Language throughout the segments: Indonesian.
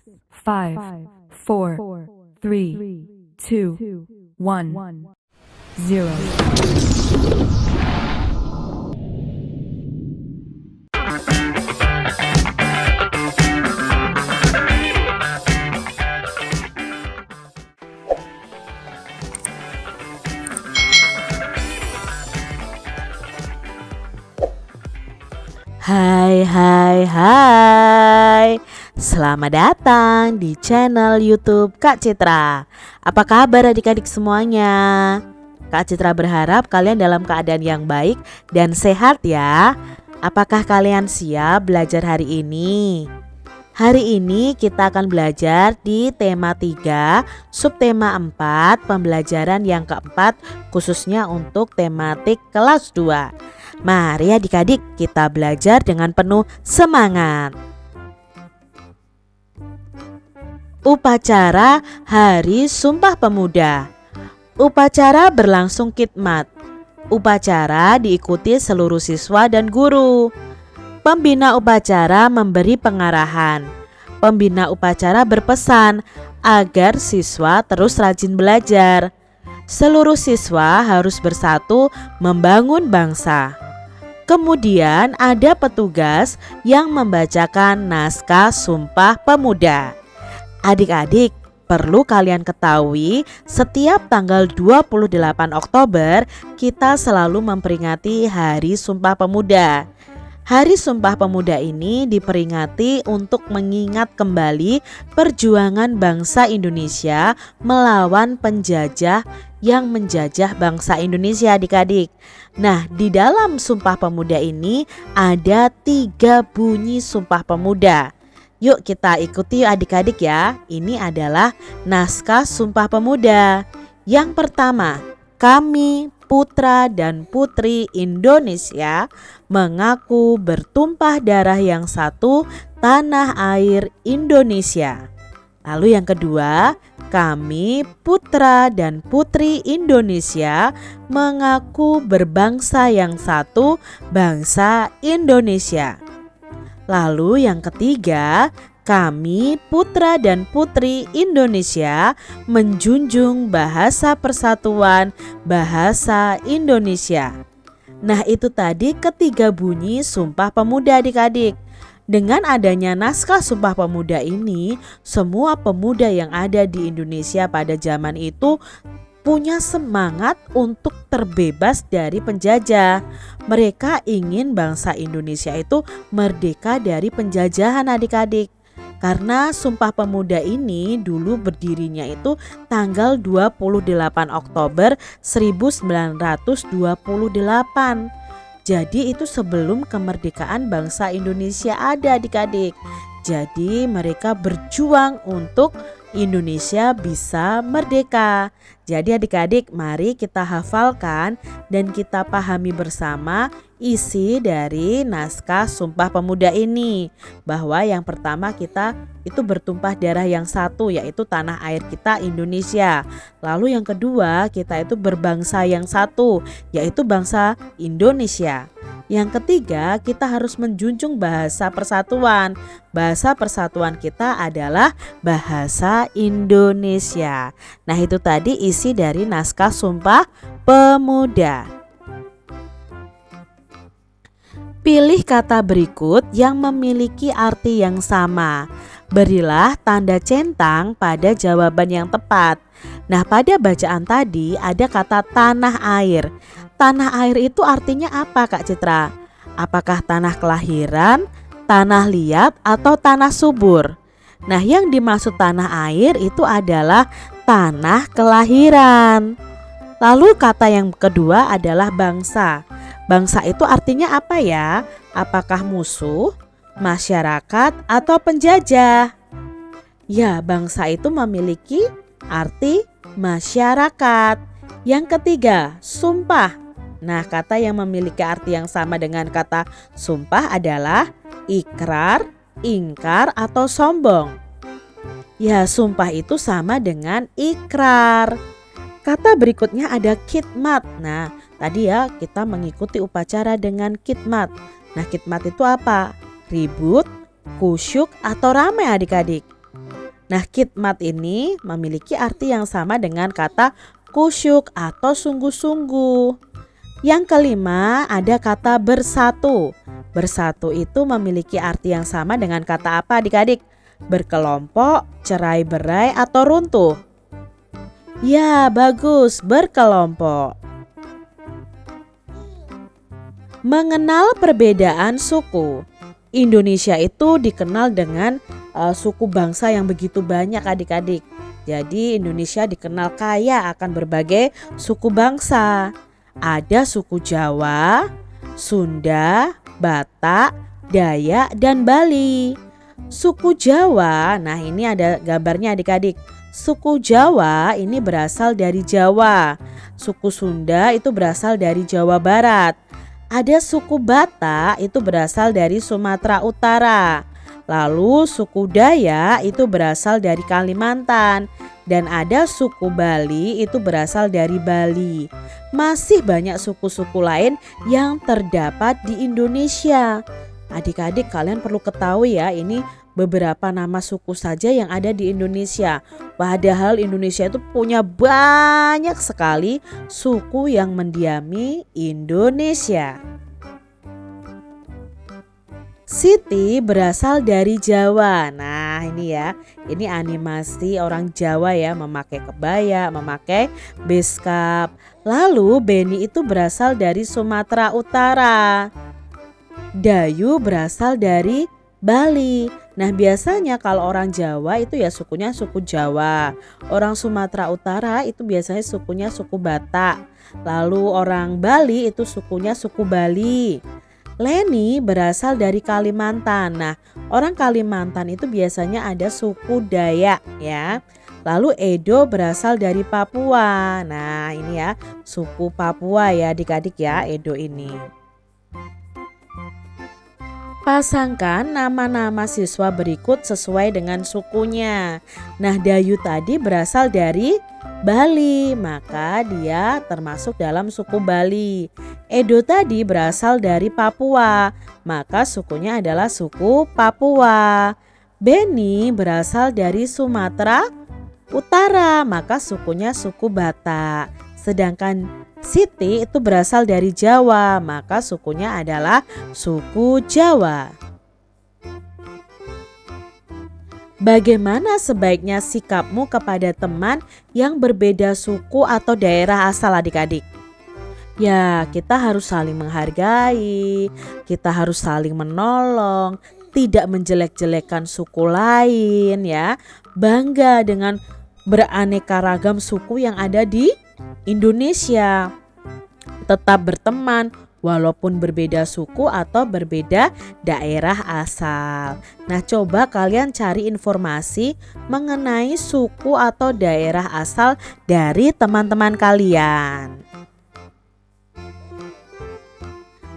5, 4, 3, 2, 1, 0. Hai. Selamat datang di channel YouTube Kak Citra. Apa kabar adik-adik semuanya? Kak Citra berharap kalian dalam keadaan yang baik dan sehat ya. Apakah kalian siap belajar hari ini? Hari ini kita akan belajar di tema 3, subtema 4, pembelajaran yang keempat khususnya untuk tematik kelas 2. Mari adik-adik kita belajar dengan penuh semangat. Upacara Hari Sumpah Pemuda. Upacara berlangsung khidmat. Upacara diikuti seluruh siswa dan guru. Pembina upacara memberi pengarahan. Pembina upacara berpesan agar siswa terus rajin belajar. Seluruh siswa harus bersatu membangun bangsa. Kemudian ada petugas yang membacakan naskah Sumpah Pemuda. Adik-adik, perlu kalian ketahui, setiap tanggal 28 Oktober kita selalu memperingati Hari Sumpah Pemuda. Hari Sumpah Pemuda ini diperingati untuk mengingat kembali perjuangan bangsa Indonesia melawan penjajah yang menjajah bangsa Indonesia adik-adik. Nah, di dalam Sumpah Pemuda ini ada 3 bunyi Sumpah Pemuda. Yuk kita ikuti adik-adik ya. Ini adalah naskah Sumpah Pemuda. Yang pertama, kami putra dan putri Indonesia mengaku bertumpah darah yang satu, tanah air Indonesia. Lalu yang kedua, kami putra dan putri Indonesia mengaku berbangsa yang satu, bangsa Indonesia. Lalu yang ketiga, kami putra dan putri Indonesia menjunjung bahasa persatuan, bahasa Indonesia. Nah, itu tadi ketiga bunyi Sumpah Pemuda adik-adik. Dengan adanya naskah Sumpah Pemuda ini, semua pemuda yang ada di Indonesia pada zaman itu punya semangat untuk terbebas dari penjajah. Mereka ingin bangsa Indonesia itu merdeka dari penjajahan adik-adik. Karena Sumpah Pemuda ini dulu berdirinya itu tanggal 28 Oktober 1928. Jadi itu sebelum kemerdekaan bangsa Indonesia ada adik-adik. Jadi mereka berjuang untuk Indonesia bisa merdeka. Jadi adik-adik, mari kita hafalkan dan kita pahami bersama isi dari naskah Sumpah Pemuda ini. Bahwa yang pertama kita itu bertumpah darah yang satu, yaitu tanah air kita Indonesia. Lalu yang kedua kita itu berbangsa yang satu, yaitu bangsa Indonesia. Yang ketiga, kita harus menjunjung bahasa persatuan. Bahasa persatuan kita adalah bahasa Indonesia. Nah, itu tadi isi dari naskah Sumpah Pemuda. Pilih kata berikut yang memiliki arti yang sama. Berilah tanda centang pada jawaban yang tepat. Nah, pada bacaan tadi ada kata tanah air. Tanah air itu artinya apa Kak Citra? Apakah tanah kelahiran, tanah liat, atau tanah subur? Nah, yang dimaksud tanah air itu adalah tanah kelahiran. Lalu kata yang kedua adalah bangsa. Bangsa itu artinya apa ya? Apakah musuh, masyarakat, atau penjajah? Ya, bangsa itu memiliki arti masyarakat. Yang ketiga, sumpah. Nah, kata yang memiliki arti yang sama dengan kata sumpah adalah ikrar, ingkar, atau sombong. Ya, sumpah itu sama dengan ikrar. Kata berikutnya ada khidmat. Nah, tadi ya kita mengikuti upacara dengan khidmat. Nah, khidmat itu apa? Ribut, kusyuk, atau ramai adik-adik? Nah, khidmat ini memiliki arti yang sama dengan kata kusyuk atau sungguh-sungguh. Yang kelima ada kata bersatu. Bersatu itu memiliki arti yang sama dengan kata apa adik-adik? Berkelompok, cerai-berai, atau runtuh? Ya, bagus, berkelompok. Mengenal perbedaan suku. Indonesia itu dikenal dengan suku bangsa yang begitu banyak adik-adik. Jadi Indonesia dikenal kaya akan berbagai suku bangsa. Ada suku Jawa, Sunda, Batak, Dayak, dan Bali. Suku Jawa, nah ini ada gambarnya adik-adik. Suku Jawa ini berasal dari Jawa. Suku Sunda itu berasal dari Jawa Barat. Ada suku Batak itu berasal dari Sumatera Utara. Lalu suku Dayak itu berasal dari Kalimantan. Dan ada suku Bali itu berasal dari Bali. Masih banyak suku-suku lain yang terdapat di Indonesia. Adik-adik kalian perlu ketahui ya, ini beberapa nama suku saja yang ada di Indonesia. Padahal Indonesia itu punya banyak sekali suku yang mendiami Indonesia. Siti berasal dari Jawa. Nah ini ya, ini animasi orang Jawa ya, memakai kebaya, memakai beskap. Lalu Beni itu berasal dari Sumatera Utara. Dayu berasal dari Bali. Nah biasanya kalau orang Jawa itu ya sukunya suku Jawa. Orang Sumatera Utara itu biasanya sukunya suku Batak. Lalu orang Bali itu sukunya suku Bali. Leni berasal dari Kalimantan. Nah, orang Kalimantan itu biasanya ada suku Dayak ya. Lalu Edo berasal dari Papua. Nah, ini ya, suku Papua ya adik-adik ya, Edo ini. Pasangkan nama-nama siswa berikut sesuai dengan sukunya. Nah, Dayu tadi berasal dari Bali, maka dia termasuk dalam suku Bali. Edo tadi berasal dari Papua, maka sukunya adalah suku Papua. Beni berasal dari Sumatera Utara, maka sukunya suku Batak. Sedangkan Siti itu berasal dari Jawa, maka sukunya adalah suku Jawa. Bagaimana sebaiknya sikapmu kepada teman yang berbeda suku atau daerah asal adik-adik? Ya, kita harus saling menghargai, kita harus saling menolong, tidak menjelek-jelekan suku lain ya. Bangga dengan beraneka ragam suku yang ada di Indonesia. Tetap berteman walaupun berbeda suku atau berbeda daerah asal. Nah, coba kalian cari informasi mengenai suku atau daerah asal dari teman-teman kalian.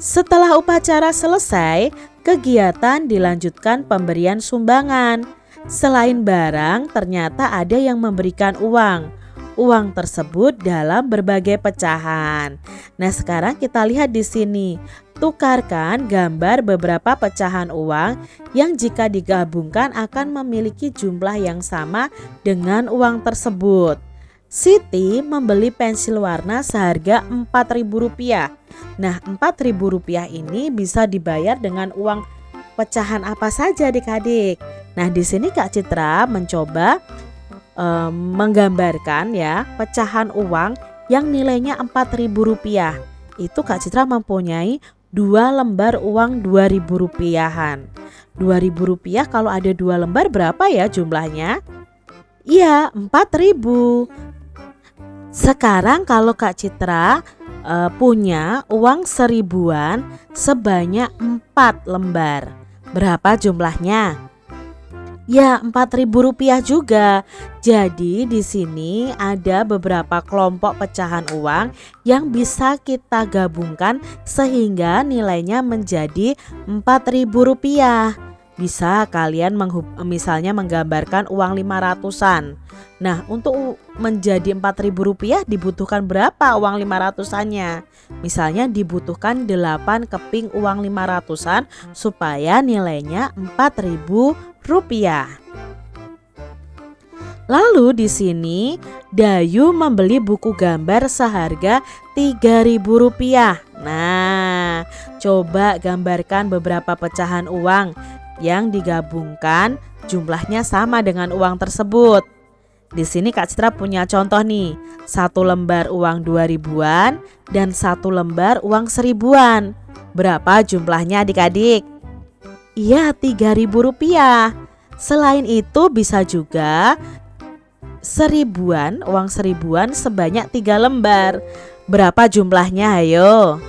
Setelah upacara selesai, kegiatan dilanjutkan pemberian sumbangan. Selain barang, ternyata ada yang memberikan uang. Uang tersebut dalam berbagai pecahan. Nah, sekarang kita lihat di sini. Tukarkan gambar beberapa pecahan uang yang jika digabungkan akan memiliki jumlah yang sama dengan uang tersebut. Siti membeli pensil warna seharga Rp4.000. Nah, Rp4.000 ini bisa dibayar dengan uang pecahan apa saja adik-adik. Nah, di sini Kak Citra mencoba menggambarkan ya pecahan uang yang nilainya Rp4.000. Itu Kak Citra mempunyai 2 lembar uang Rp2.000-an. Rp2.000 kalau ada 2 lembar berapa ya jumlahnya? Iya, 4.000. Sekarang kalau Kak Citra punya uang 1.000-an sebanyak 4 lembar. Berapa jumlahnya? Ya, Rp4.000 juga. Jadi di sini ada beberapa kelompok pecahan uang yang bisa kita gabungkan sehingga nilainya menjadi Rp4.000. Bisa kalian misalnya menggambarkan uang 500-an. Nah, untuk menjadi Rp4.000 dibutuhkan berapa uang 500-annya? Misalnya dibutuhkan 8 keping uang 500-an supaya nilainya Rp4.000. Lalu di sini Dayu membeli buku gambar seharga Rp3.000. Nah, coba gambarkan beberapa pecahan uang yang digabungkan jumlahnya sama dengan uang tersebut. Di sini Kak Citra punya contoh nih, satu lembar uang 2000-an dan satu lembar uang 1000-an. Berapa jumlahnya adik-adik? Iya, Rp3.000. Selain itu bisa juga uang seribuan sebanyak 3 lembar. Berapa jumlahnya ayo?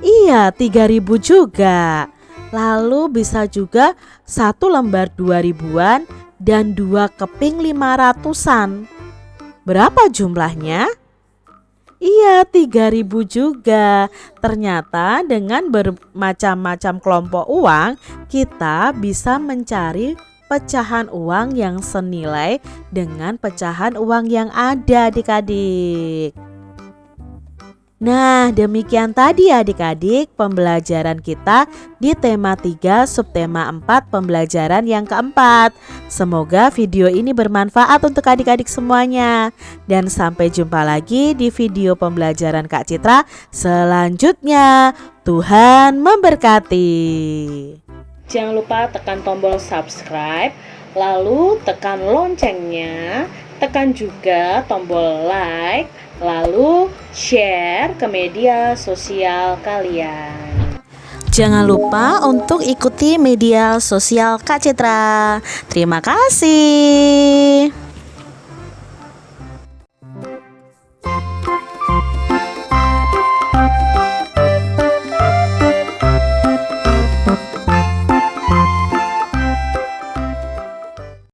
Iya, 3.000 juga. Lalu bisa juga satu lembar 2000-an dan 2 keping 500-an. Berapa jumlahnya? Iya, 3.000 juga. Ternyata dengan bermacam-macam kelompok uang, kita bisa mencari pecahan uang yang senilai dengan pecahan uang yang ada adik-adik. Nah, demikian tadi adik-adik pembelajaran kita di tema 3 subtema 4 pembelajaran yang keempat. Semoga video ini bermanfaat untuk adik-adik semuanya. Dan sampai jumpa lagi di video pembelajaran Kak Citra selanjutnya. Tuhan memberkati. Jangan lupa tekan tombol subscribe, lalu tekan loncengnya, tekan juga tombol like, lalu share ke media sosial kalian. Jangan lupa untuk ikuti media sosial Kak Citra. Terima kasih.